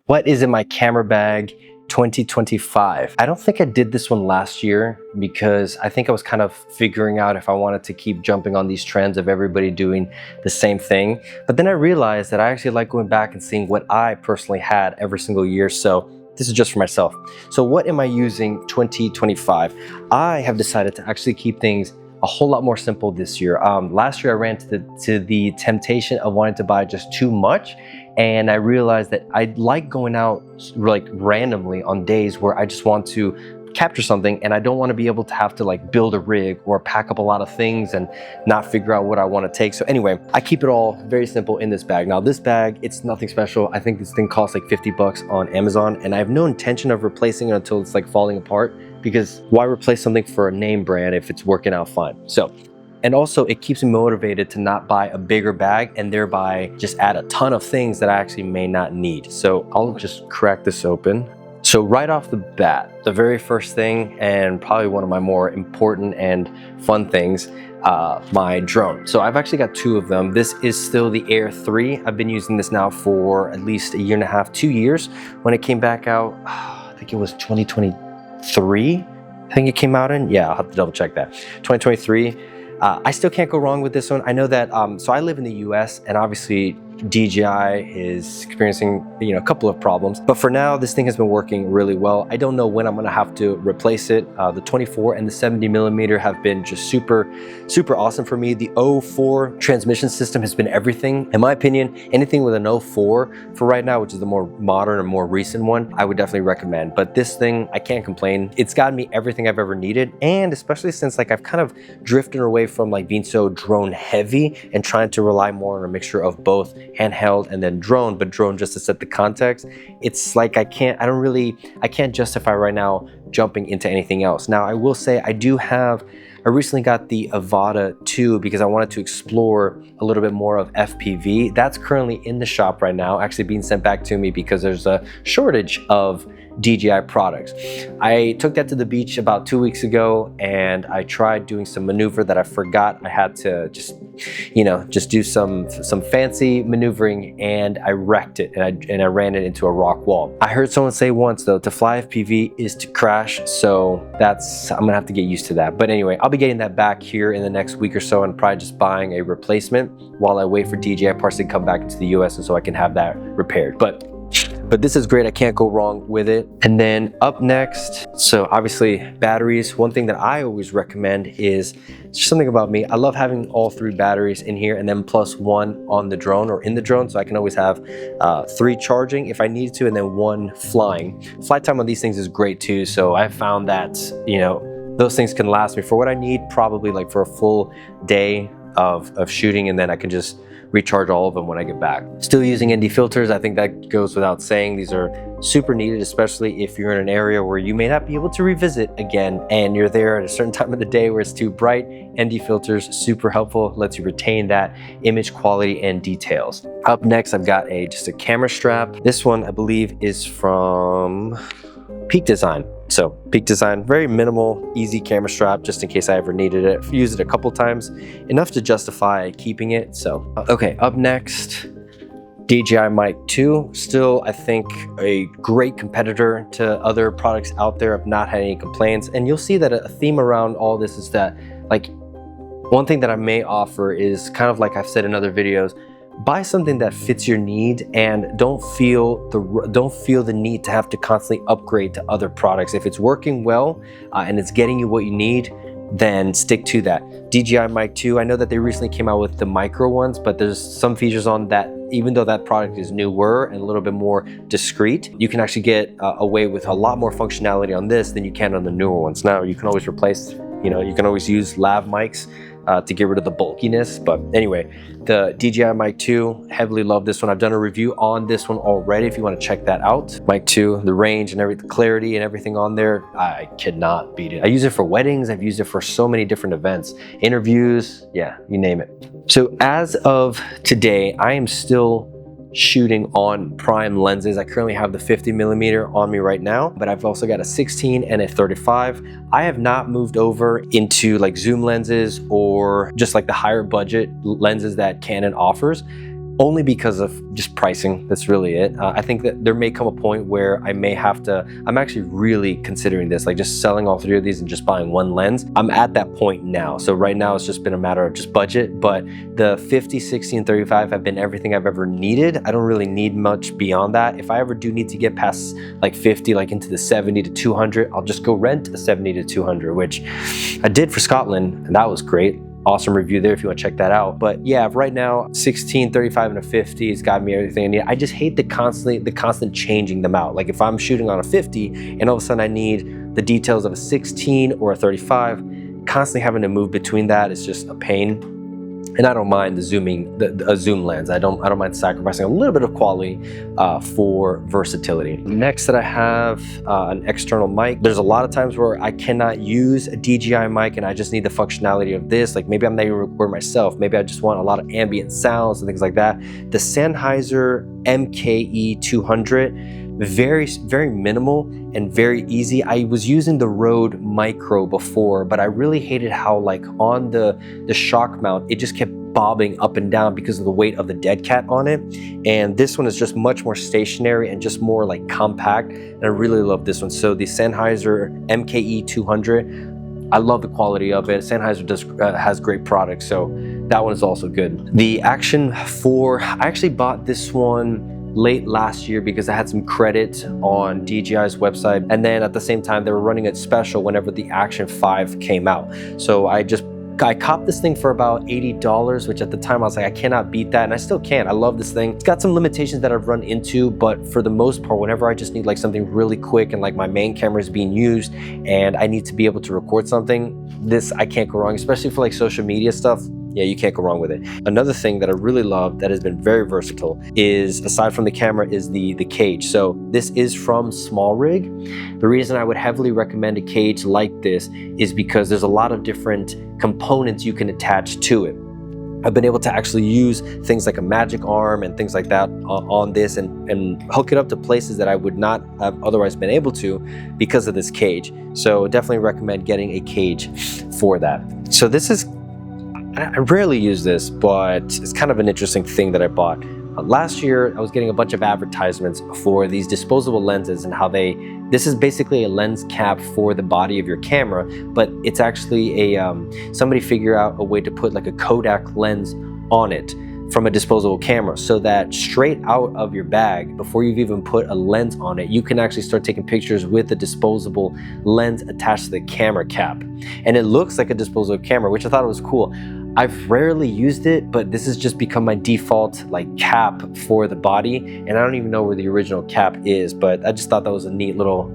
What is in my camera bag 2025? I don't think I did this one last year because I think I was kind of figuring out if I wanted to keep jumping on these trends of everybody doing the same thing. But then I realized that I actually like going back and seeing what I personally had every single year. So this is just for myself. So what am I using 2025? I have decided to actually keep things a whole lot more simple this year. Last year I ran to the temptation of wanting to buy just too much, and I realized that I like going out like randomly on days where I just want to capture something and I don't want to be able to have to like build a rig or pack up a lot of things and not figure out what I want to take. So anyway, I keep it all very simple in this bag. Now this bag, it's nothing special. I think this thing costs like 50 bucks on Amazon, and I have no intention of replacing it until it's like falling apart, because why replace something for a name brand if it's working out fine? So, and also it keeps me motivated to not buy a bigger bag and thereby just add a ton of things that I actually may not need. So I'll just crack this open. So right off the bat, the very first thing, and probably one of my more important and fun things, my drone. So I've actually got two of them. This is still the Air 3. I've been using this now for at least a year and a half, 2 years. When it came back out, I think it was 2023. I think it came out in, yeah, I'll have to double check that. 2023. I still can't go wrong with this one. I know that, so I live in the US, and obviously DJI is experiencing, a couple of problems, but for now this thing has been working really well. I don't know when I'm gonna have to replace it. The 24 and the 70mm have been just super awesome for me. The 04 transmission system has been everything. In my opinion, anything with an 04 for right now, which is the more modern and more recent one, I would definitely recommend. But this thing, I can't complain. It's gotten me everything I've ever needed, and especially since like I've kind of drifted away from like being so drone heavy and trying to rely more on a mixture of both handheld and then drone, but drone just to set the context. It's like I can't justify right now jumping into anything else. Now I will say I recently got the Avata 2 because I wanted to explore a little bit more of FPV. That's currently in the shop right now, actually being sent back to me because there's a shortage of DJI products. I took that to the beach about 2 weeks ago, and I tried doing some maneuver that I forgot I had to just do some fancy maneuvering, and I wrecked it, and I ran it into a rock wall. I heard someone say once though, to fly FPV is to crash, so I'm gonna have to get used to that. But anyway, I'll be getting that back here in the next week or so, and probably just buying a replacement while I wait for DJI parts to come back into the US, and so I can have that repaired. But this is great, I can't go wrong with it. And then up next, so obviously batteries. One thing that I always recommend is something about me. I love having all 3 batteries in here and then plus 1 on the drone or in the drone, so I can always have 3 charging if I need to and then 1 flying. Flight time on these things is great too, so I've found that, those things can last me for what I need, probably like for a full day of shooting, and then I can just recharge all of them when I get back. Still using ND filters. I think that goes without saying. These are super needed, especially if you're in an area where you may not be able to revisit again and you're there at a certain time of the day where it's too bright. ND filters, super helpful, lets you retain that image quality and details. Up next, I've got just a camera strap. This one I believe is from Peak Design. So Peak Design, very minimal, easy camera strap, just in case I ever needed it. I've used it a couple times, enough to justify keeping it. So, okay, up next, DJI Mic 2. Still, I think a great competitor to other products out there. I've not had any complaints. And you'll see that a theme around all this is that, like, one thing that I may offer is kind of like I've said in other videos, buy something that fits your need and don't feel the need to have to constantly upgrade to other products. If it's working well and it's getting you what you need, then stick to that. DJI Mic 2, I know that they recently came out with the micro ones, but there's some features on that, even though that product is newer and a little bit more discreet, you can actually get away with a lot more functionality on this than you can on the newer ones. Now you can always replace, you can always use lav mics to get rid of the bulkiness. But anyway, the DJI Mic 2, heavily love this one. I've done a review on this one already if you want to check that out. Mic 2, the range and the clarity and everything on there, I cannot beat it. I use it for weddings, I've used it for so many different events, interviews, yeah, you name it. So as of today, I am still shooting on prime lenses. I currently have the 50mm on me right now, but I've also got a 16 and a 35. I have not moved over into like zoom lenses or just like the higher budget lenses that Canon offers. only because of just pricing. That's really it. I think that there may come a point where I may have to, I'm actually really considering this, like just selling all 3 of these and just buying 1 lens. I'm at that point now. So right now it's just been a matter of just budget, but the 50, 60, and 35 have been everything I've ever needed. I don't really need much beyond that. If I ever do need to get past like 50, like into the 70 to 200, I'll just go rent a 70 to 200, which I did for Scotland, and that was great. Awesome review there if you want to check that out. But yeah, right now 16, 35, and a 50 has got me everything I need. I just hate the constant changing them out. Like if I'm shooting on a 50 and all of a sudden I need the details of a 16 or a 35, constantly having to move between that is just a pain. And I don't mind the zoom lens. I don't mind sacrificing a little bit of quality for versatility. Next that I have an external mic. There's a lot of times where I cannot use a DJI mic and I just need the functionality of this. Like maybe I'm not even recording myself. Maybe I just want a lot of ambient sounds and things like that. The Sennheiser MKE 200, very minimal and very easy. I was using the Rode Micro before, but I really hated how like on the shock mount, it just kept bobbing up and down because of the weight of the dead cat on it. And this one is just much more stationary and just more like compact. And I really love this one. So the Sennheiser MKE 200, I love the quality of it. Sennheiser has great products, so that one is also good. The Action 4, I actually bought this one late last year because I had some credit on DJI's website, and then at the same time they were running a special whenever the Action 5 came out. So I copped this thing for about $80, which at the time I was like, I cannot beat that, and I still can't. I love this thing. It's got some limitations that I've run into, but for the most part, whenever I just need like something really quick and like my main camera is being used and I need to be able to record something, this I can't go wrong, especially for like social media stuff. Yeah, you can't go wrong with it. Another thing that I really love that has been very versatile is, aside from the camera, is the cage. So this is from Small Rig. The reason I would heavily recommend a cage like this is because there's a lot of different components you can attach to it. I've been able to actually use things like a magic arm and things like that on this and hook it up to places that I would not have otherwise been able to because of this cage. So definitely recommend getting a cage for that. So this is, I rarely use this, but it's kind of an interesting thing that I bought. Last year, I was getting a bunch of advertisements for these disposable lenses and how this is basically a lens cap for the body of your camera, but it's actually somebody figured out a way to put like a Kodak lens on it from a disposable camera, so that straight out of your bag, before you've even put a lens on it, you can actually start taking pictures with the disposable lens attached to the camera cap. And it looks like a disposable camera, which I thought was cool. I've rarely used it, but this has just become my default like cap for the body, and I don't even know where the original cap is, but I just thought that was a neat little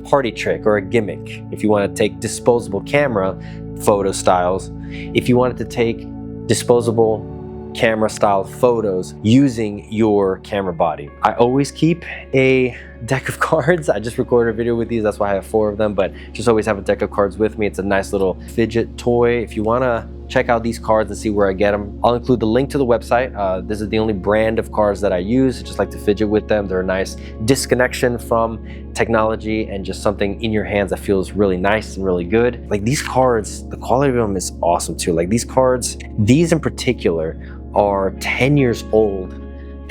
party trick or a gimmick. If you want to take disposable camera photo styles, if you wanted to take disposable camera style photos using your camera body. I always keep a deck of cards. I just recorded a video with these, that's why I have 4 of them, but just always have a deck of cards with me. It's a nice little fidget toy. If you want to check out these cards and see where I get them, I'll include the link to the website. This is the only brand of cards that I use. I just like to fidget with them. They're a nice disconnection from technology and just something in your hands that feels really nice and really good. Like these cards, the quality of them is awesome too. Like these cards, these in particular, are 10 years old,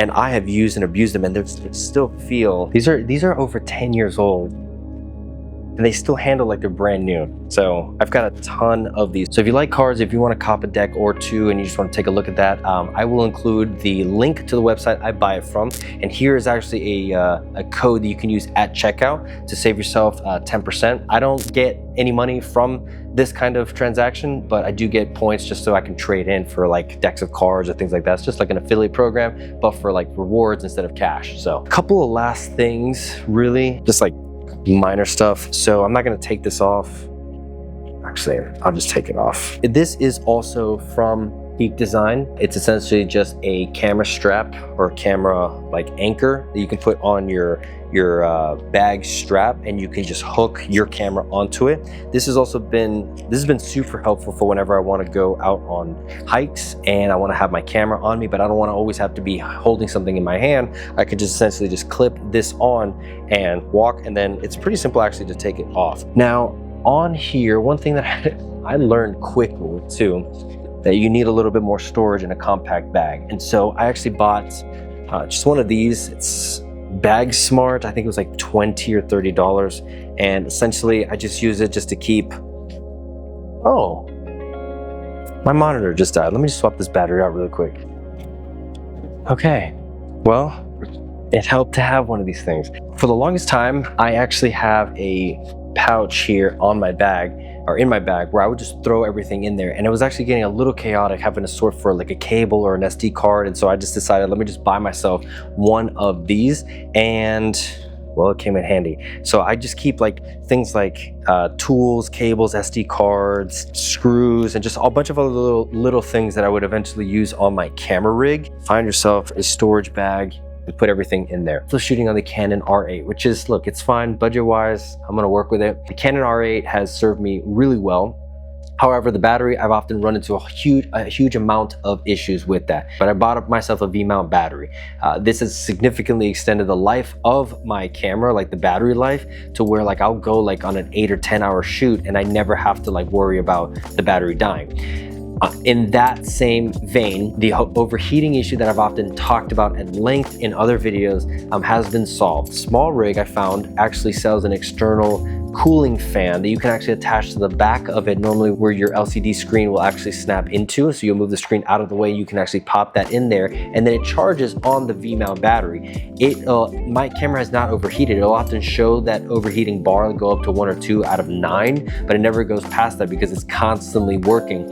and I have used and abused them, and they still feel, these are over 10 years old, and they still handle like they're brand new. So I've got a ton of these. So if you like cards, if you want to cop a deck or 2 and you just want to take a look at that, I will include the link to the website I buy it from. And here is actually a code that you can use at checkout to save yourself 10%. I don't get any money from this kind of transaction, but I do get points just so I can trade in for like decks of cards or things like that. It's just like an affiliate program, but for like rewards instead of cash. So a couple of last things, really, just like minor stuff. So I'm not going to take this off. Actually, I'll just take it off. This is also from Peak Design. It's essentially just a camera strap or camera like anchor that you can put on your bag strap, and you can just hook your camera onto it. This has been super helpful for whenever I want to go out on hikes and I want to have my camera on me, but I don't want to always have to be holding something in my hand. I could just essentially just clip this on and walk, and then it's pretty simple actually to take it off. Now on here, one thing that I learned quickly too that you need a little bit more storage in a compact bag. And so I actually bought just one of these. It's Bag Smart. I think it was like $20 or $30. And essentially I just use it just to keep, oh, my monitor just died. Let me just swap this battery out really quick. Okay, well, it helped to have one of these things. For the longest time, I actually have a pouch here on my bag, or in my bag, where I would just throw everything in there, and it was actually getting a little chaotic having to sort for like a cable or an SD card. And so I just decided, let me just buy myself one of these, and well, it came in handy. So I just keep like things like tools, cables, SD cards, screws, and just a bunch of other little things that I would eventually use on my camera rig. Find yourself a storage bag and put everything in there. So shooting on the Canon R8, which is, look, it's fine budget-wise. I'm gonna work with it. The Canon R8 has served me really well. However, the battery, I've often run into a huge amount of issues with that. But I bought myself a V-mount battery. This has significantly extended the life of my camera, like the battery life, to where like I'll go like on an 8 or 10 hour shoot and I never have to like worry about the battery dying. In that same vein, the overheating issue that I've often talked about at length in other videos has been solved. Small Rig, I found, actually sells an external cooling fan that you can actually attach to the back of it, normally where your LCD screen will actually snap into. So you'll move the screen out of the way, you can actually pop that in there, and then it charges on the V-mount battery. My camera has not overheated. It'll often show that overheating bar go up to 1 or 2 out of 9, but it never goes past that because it's constantly working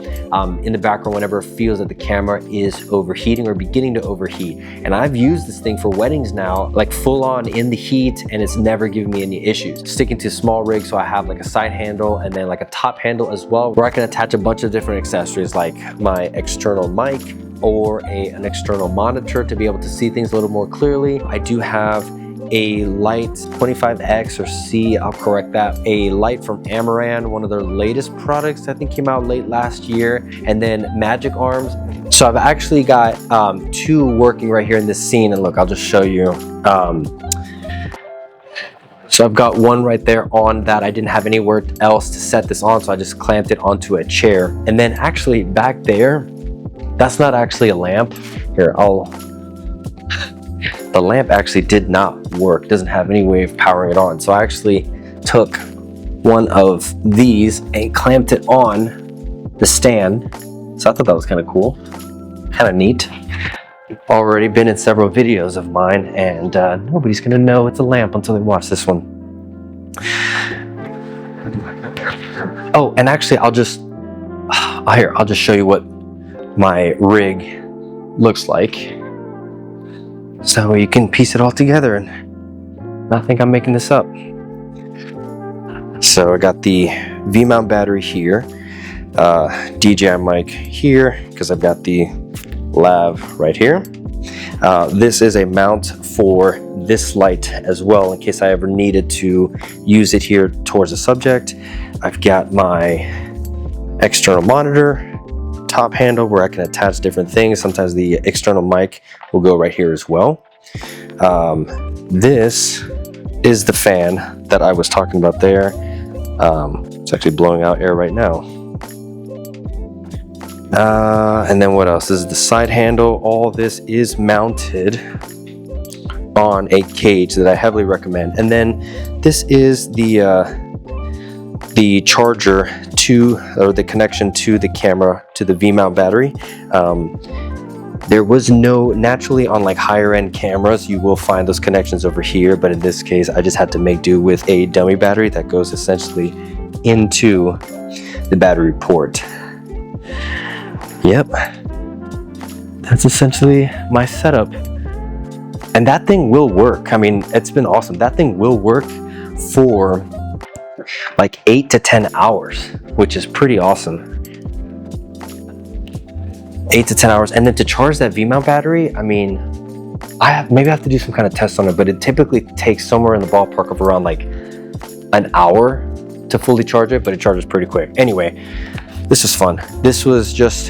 in the background whenever it feels that the camera is overheating or beginning to overheat. And I've used this thing for weddings now, like full on in the heat, and it's never given me any issues. Sticking to Small Rig, so I have like a side handle and then like a top handle as well, where I can attach a bunch of different accessories like my external mic or an external monitor to be able to see things a little more clearly. I do have a light, 25X or C, I'll correct that, a light from Amaran, one of their latest products, I think came out late last year, and then Magic Arms. So I've actually got 2 working right here in this scene, and look, I'll just show you. So I've got one right there on that. I didn't have anywhere else to set this on, so I just clamped it onto a chair. And then actually back there, that's not actually a lamp. Here, the lamp actually did not work. It doesn't have any way of powering it on. So I actually took one of these and clamped it on the stand. So I thought that was kind of cool, kind of neat. Already been in several videos of mine, and nobody's gonna know it's a lamp until they watch this one. Oh, and actually I'll just show you what my rig looks like, so you can piece it all together and not think I'm making this up. So I got the V-mount battery here, DJI mic here, because I've got the lav right here. This is a mount for this light as well, in case I ever needed to use it here towards the subject. I've got my external monitor, top handle where I can attach different things. Sometimes the external mic will go right here as well. This is the fan that I was talking about there. It's actually blowing out air right now. And then what else? This is the side handle. All this is mounted on a cage that I heavily recommend. And then this is the charger to, or the connection to the camera, to the V-mount battery. There was no, naturally on like higher end cameras, you will find those connections over here. But in this case, I just had to make do with a dummy battery that goes essentially into the battery port. Yep, that's essentially my setup. And that thing will work. I mean, it's been awesome. That thing will work for like 8 to 10 hours, which is pretty awesome. 8 to 10 hours. And then to charge that V-mount battery, I mean, maybe I have to do some kind of test on it, but it typically takes somewhere in the ballpark of around like an hour to fully charge it, but it charges pretty quick. Anyway, this was fun. This was just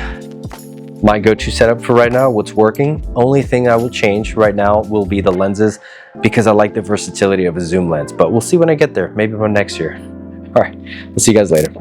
my go-to setup for right now, what's working. Only thing I will change right now will be the lenses, because I like the versatility of a zoom lens, but we'll see when I get there, maybe by next year. All right, we'll see you guys later.